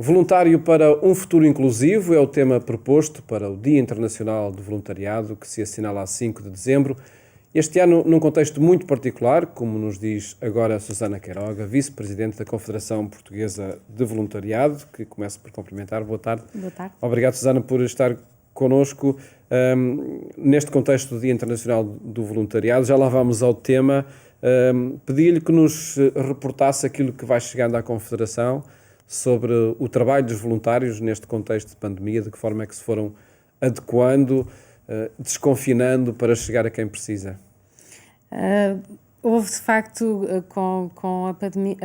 Voluntário para um futuro inclusivo é o tema proposto para o Dia Internacional do Voluntariado, que se assinala a 5 de dezembro. Este ano, num contexto muito particular, como nos diz agora Susana Queiroga, vice-presidente da Confederação Portuguesa de Voluntariado, que começo por cumprimentar. Boa tarde. Boa tarde. Obrigado, Susana, por estar connosco neste contexto do Dia Internacional do Voluntariado. Já lá vamos ao tema. Pedi-lhe que nos reportasse aquilo que vai chegando à Confederação sobre o trabalho dos voluntários neste contexto de pandemia, de que forma é que se foram adequando, desconfinando para chegar a quem precisa. Houve, de facto, com a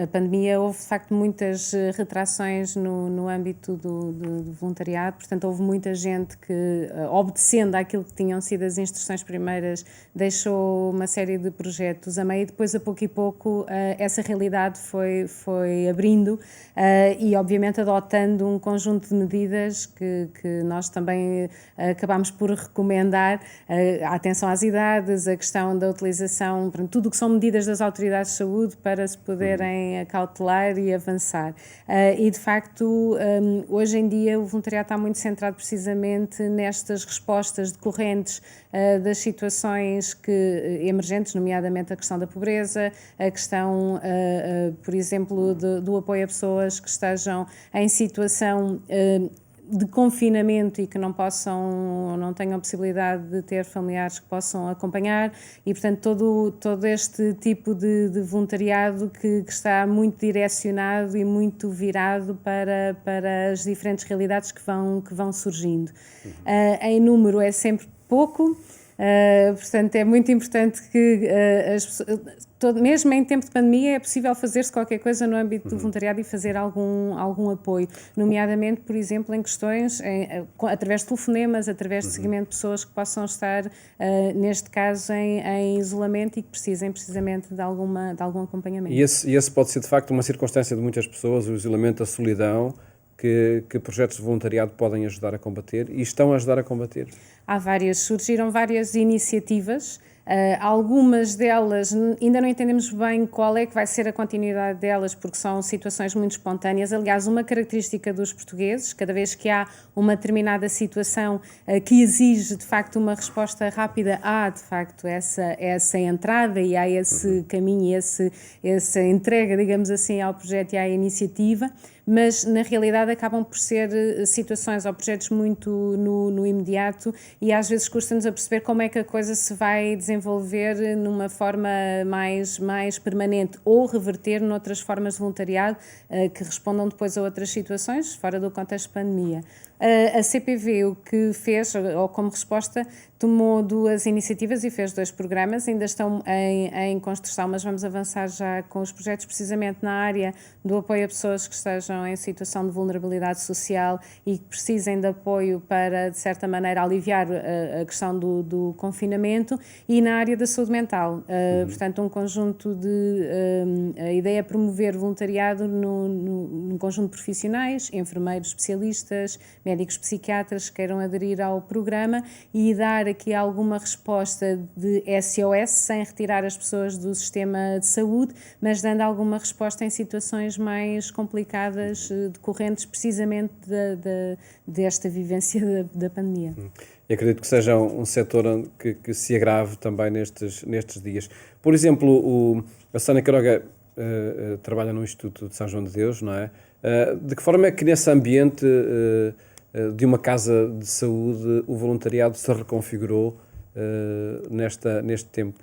pandemia, houve, de facto, muitas retrações no âmbito do voluntariado. Portanto, houve muita gente que, obedecendo àquilo que tinham sido as instruções primeiras, deixou uma série de projetos a meio e depois, a pouco e pouco, essa realidade foi abrindo e, obviamente, adotando um conjunto de medidas que nós também acabámos por recomendar, a atenção às idades, a questão da utilização, tudo o que são medidas das autoridades de saúde para se poderem acautelar e avançar. E, de facto, hoje em dia o voluntariado está muito centrado precisamente nestas respostas decorrentes das situações emergentes, nomeadamente a questão da pobreza, a questão, por exemplo, do apoio a pessoas que estejam em situação de confinamento e que não tenham possibilidade de ter familiares que possam acompanhar e, portanto, todo este tipo de voluntariado que está muito direcionado e muito virado para as diferentes realidades que vão surgindo. Em número é sempre pouco. Portanto, é muito importante que as pessoas, mesmo em tempo de pandemia, é possível fazer-se qualquer coisa no âmbito do voluntariado e fazer algum apoio, nomeadamente, por exemplo, em questões, através de telefonemas, através de seguimento de pessoas que possam estar, neste caso, em isolamento e que precisem precisamente de algum acompanhamento. E esse pode ser, de facto, uma circunstância de muitas pessoas, o isolamento, a solidão, que projetos de voluntariado podem ajudar a combater e estão a ajudar a combater? Surgiram várias iniciativas, algumas delas ainda não entendemos bem qual é que vai ser a continuidade delas, porque são situações muito espontâneas. Aliás, uma característica dos portugueses, cada vez que há uma determinada situação que exige de facto uma resposta rápida, há de facto essa entrada e há esse caminho, essa entrega, digamos assim, ao projeto e à iniciativa, mas na realidade acabam por ser situações ou projetos muito no imediato e às vezes custa-nos a perceber como é que a coisa se vai desenvolver numa forma mais permanente ou reverter noutras formas de voluntariado que respondam depois a outras situações fora do contexto de pandemia. A CPV o que fez, ou como resposta, tomou 2 iniciativas e fez 2 programas, ainda estão em construção, mas vamos avançar já com os projetos precisamente na área do apoio a pessoas que estejam em situação de vulnerabilidade social e que precisem de apoio para, de certa maneira, aliviar a questão do confinamento e na área da saúde mental. Portanto, um conjunto a ideia é promover voluntariado num conjunto de profissionais, enfermeiros especialistas, médicos psiquiatras que queiram aderir ao programa e dar aqui alguma resposta de SOS, sem retirar as pessoas do sistema de saúde, mas dando alguma resposta em situações mais complicadas decorrentes precisamente desta vivência da pandemia. Eu acredito que seja um setor que se agrave também nestes dias. Por exemplo, a Susana Queiroga trabalha no Instituto de São João de Deus, não é? De que forma é que nesse ambiente de uma casa de saúde o voluntariado se reconfigurou neste tempo?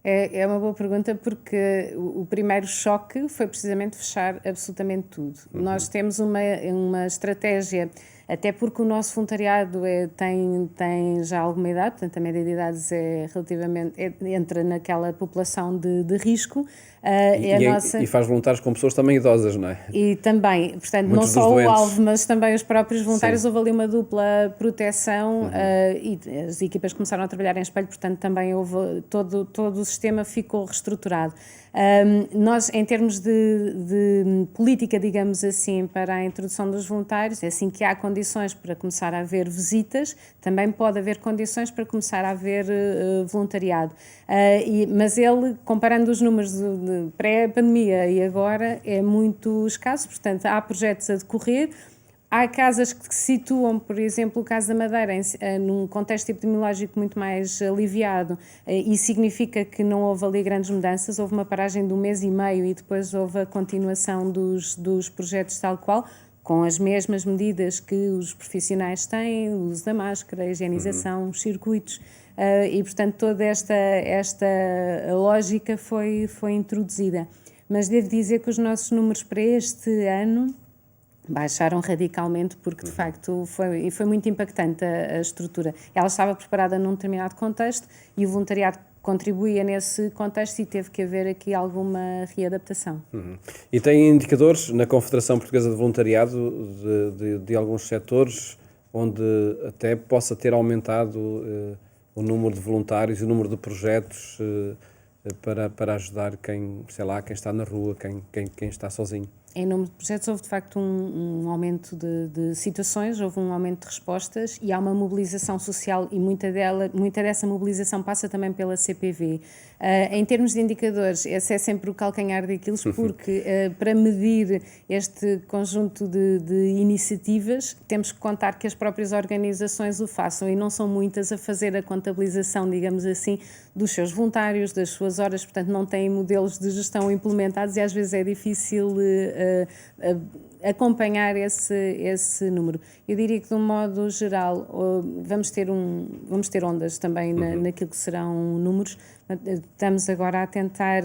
É uma boa pergunta porque o primeiro choque foi precisamente fechar absolutamente tudo. Nós temos uma estratégia, até porque o nosso voluntariado tem já alguma idade, portanto a média de idades entra naquela população de risco. E faz voluntários com pessoas também idosas, não é? E também, portanto, Muitos não só doentes. o alvo, mas também os próprios voluntários. Sim. Houve ali uma dupla proteção e as equipas começaram a trabalhar em espelho, portanto também houve todo o sistema ficou reestruturado. Nós, em termos de política, digamos assim, para a introdução dos voluntários, é assim que há condições para começar a haver visitas, também pode haver condições para começar a haver voluntariado. Mas ele, comparando os números de pré-pandemia e agora, é muito escasso, portanto há projetos a decorrer. Há casas que se situam, por exemplo, o caso da Madeira, num contexto epidemiológico muito mais aliviado, e significa que não houve ali grandes mudanças, houve uma paragem de 1 mês e meio e depois houve a continuação dos projetos tal qual, com as mesmas medidas que os profissionais têm, o uso da máscara, a higienização, os circuitos, e portanto toda esta lógica foi introduzida. Mas devo dizer que os nossos números para este ano baixaram radicalmente porque, de facto, foi muito impactante a estrutura. Ela estava preparada num determinado contexto e o voluntariado contribuía nesse contexto e teve que haver aqui alguma readaptação. E tem indicadores na Confederação Portuguesa de Voluntariado de alguns setores onde até possa ter aumentado o número de voluntários, o número de projetos para ajudar quem está na rua, quem está sozinho? Em número de projetos houve de facto um aumento de situações, houve um aumento de respostas e há uma mobilização social e muita dessa mobilização passa também pela CPV. Em termos de indicadores, esse é sempre o calcanhar daqueles porque para medir este conjunto de iniciativas temos que contar que as próprias organizações o façam e não são muitas a fazer a contabilização, digamos assim, dos seus voluntários, das suas horas, portanto não têm modelos de gestão implementados e às vezes é difícil acompanhar esse número. Eu diria que de um modo geral vamos ter ondas também naquilo que serão números. Estamos agora a tentar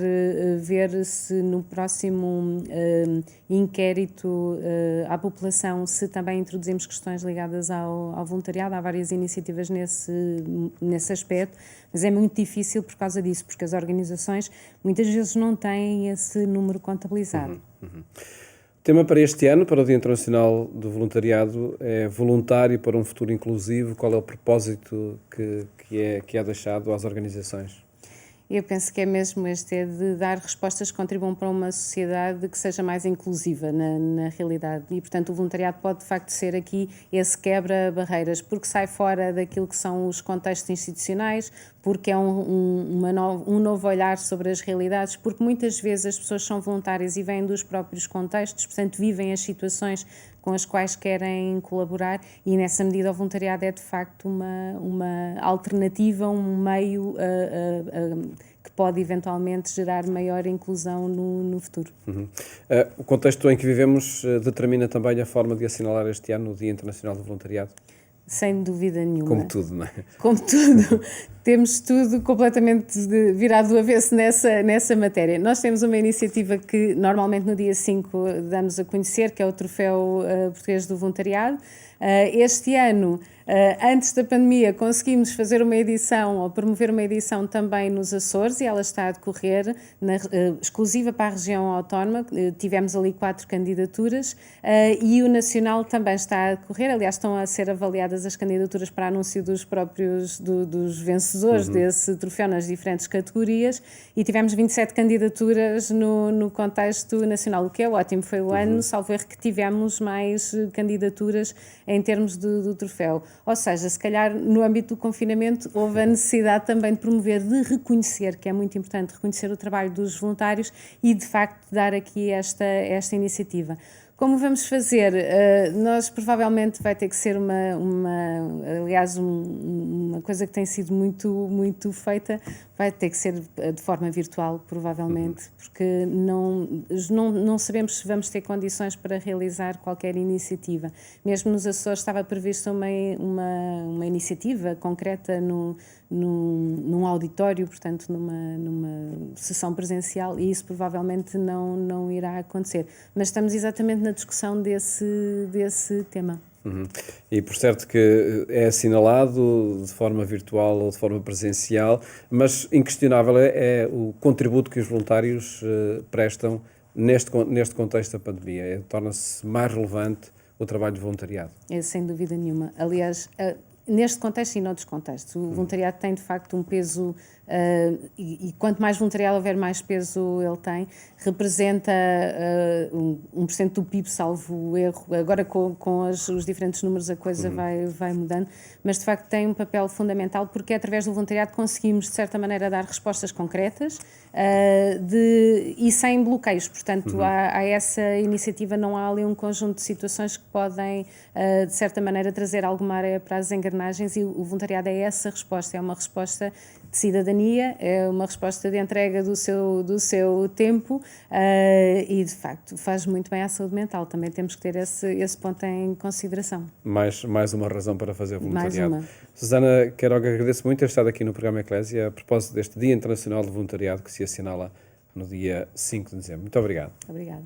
ver se no próximo inquérito à população se também introduzimos questões ligadas ao voluntariado. Há várias iniciativas nesse aspecto, mas é muito difícil por causa disso, porque as organizações muitas vezes não têm esse número contabilizado. O tema para este ano, para o Dia Internacional do Voluntariado, é voluntário para um futuro inclusivo. Qual é o propósito que é deixado às organizações? Eu penso que é mesmo é de dar respostas que contribuam para uma sociedade que seja mais inclusiva na realidade e, portanto, o voluntariado pode de facto ser aqui esse quebra-barreiras, porque sai fora daquilo que são os contextos institucionais, porque é um novo olhar sobre as realidades, porque muitas vezes as pessoas são voluntárias e vêm dos próprios contextos, portanto vivem as situações com as quais querem colaborar e nessa medida o voluntariado é de facto uma alternativa, um meio que pode eventualmente gerar maior inclusão no futuro. O contexto em que vivemos determina também a forma de assinalar este ano o Dia Internacional do Voluntariado? Sem dúvida nenhuma. Como tudo, não é? Como tudo. Temos tudo completamente virado do avesso nessa matéria. Nós temos uma iniciativa que normalmente no dia 5 damos a conhecer, que é o Troféu Português do Voluntariado. Este ano, antes da pandemia, conseguimos fazer uma edição, ou promover uma edição também nos Açores, e ela está a decorrer exclusiva para a região autónoma. Tivemos ali 4 candidaturas e o nacional também está a decorrer. Aliás, estão a ser avaliadas as candidaturas para anúncio dos próprios dos vencedores desse troféu nas diferentes categorias e tivemos 27 candidaturas no contexto nacional, o que é ótimo. Foi o ano, salvo erro, que tivemos mais candidaturas em termos do troféu. Ou seja, se calhar no âmbito do confinamento houve a necessidade também de promover, de reconhecer, que é muito importante, reconhecer o trabalho dos voluntários e de facto dar aqui esta iniciativa. Como vamos fazer? Nós provavelmente vai ter que ser aliás, uma coisa que tem sido muito feita, vai ter que ser de forma virtual, provavelmente, porque não sabemos se vamos ter condições para realizar qualquer iniciativa. Mesmo nos Açores estava prevista uma iniciativa concreta num auditório, portanto, numa sessão presencial, e isso provavelmente não irá acontecer. Mas estamos exatamente na discussão desse tema. E por certo que é assinalado de forma virtual ou de forma presencial, mas inquestionável é o contributo que os voluntários prestam neste contexto da pandemia. Torna-se mais relevante o trabalho de voluntariado. É sem dúvida nenhuma. Aliás, neste contexto e noutros contextos. O voluntariado tem, de facto, um peso, e quanto mais voluntariado houver, mais peso ele tem. Representa 1% do PIB, salvo o erro. Agora, com os diferentes números, a coisa vai mudando. Mas, de facto, tem um papel fundamental, porque através do voluntariado conseguimos, de certa maneira, dar respostas concretas e sem bloqueios. Portanto, há essa iniciativa, não há ali um conjunto de situações que podem, de certa maneira, trazer alguma área para as engrenagens, e o voluntariado é essa resposta, é uma resposta de cidadania, é uma resposta de entrega do seu tempo e, de facto, faz muito bem à saúde mental. Também temos que ter esse ponto em consideração. Mais uma razão para fazer voluntariado. Mais uma. Susana Queiroga, agradeço muito ter estado aqui no programa Eclésia a propósito deste Dia Internacional de Voluntariado que se assinala no dia 5 de dezembro. Muito obrigado. Obrigada.